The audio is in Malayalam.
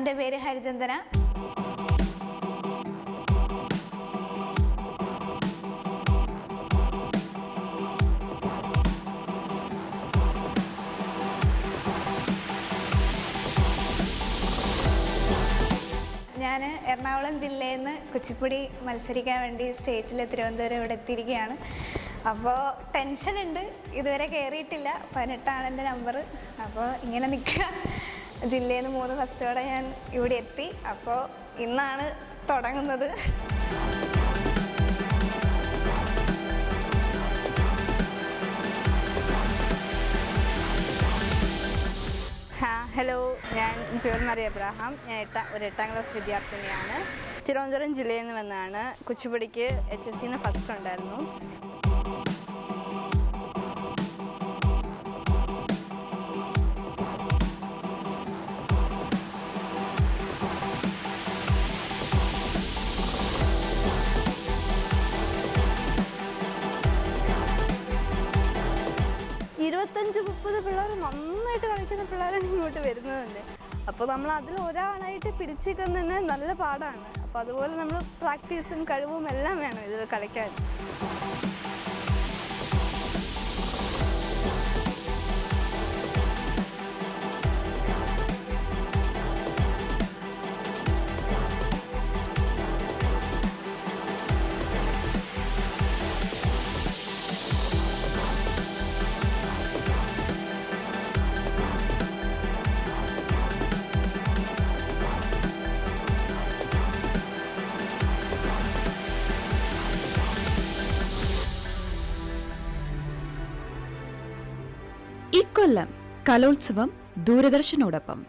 എൻ്റെ പേര് ഹരിചന്ദന. ഞാൻ എറണാകുളം ജില്ലയിൽ നിന്ന് കുച്ചിപ്പുടി മത്സരിക്കാൻ വേണ്ടി സ്റ്റേജിൽ തിരുവനന്തപുരം ഇവിടെ എത്തിയിരിക്കുകയാണ്. അപ്പോൾ ടെൻഷനുണ്ട്, ഇതുവരെ കയറിയിട്ടില്ല. 18ആണ് എൻ്റെ നമ്പർ. അപ്പോൾ ഇങ്ങനെ നിൽക്കുക. ജില്ലയിൽ നിന്ന് 3 ഫസ്റ്റോടെ ഞാൻ ഇവിടെ എത്തി. അപ്പോൾ ഇന്നാണ് തുടങ്ങുന്നത്. ഹലോ, ഞാൻ ജോൽ മറിയ എബ്രഹാം. ഞാൻ ഒരു 8ാം ക്ലാസ് വിദ്യാർത്ഥിനിയാണ്. തിരുവനന്തപുരം ജില്ലയിൽ നിന്ന് വന്നാണ്. കുച്ചിപ്പുടിക്ക് HSC ഫസ്റ്റ് ഉണ്ടായിരുന്നു. ഇരുപത്തഞ്ച് 30 പിള്ളേർ നന്നായിട്ട് കളിക്കുന്ന പിള്ളേരാണ് ഇങ്ങോട്ട് വരുന്നതുണ്ട്. അപ്പോൾ നമ്മൾ അതിൽ ഒരാളായിട്ട് പിടിച്ചിരിക്കുന്നത് തന്നെ നല്ല പാടാണ്. അപ്പോൾ അതുപോലെ നമ്മൾ പ്രാക്ടീസും കഴിവും എല്ലാം വേണം ഇതിൽ കളിക്കാൻ. ഇക്കൊല്ലം കലോത്സവം ദൂരദർശനോടൊപ്പം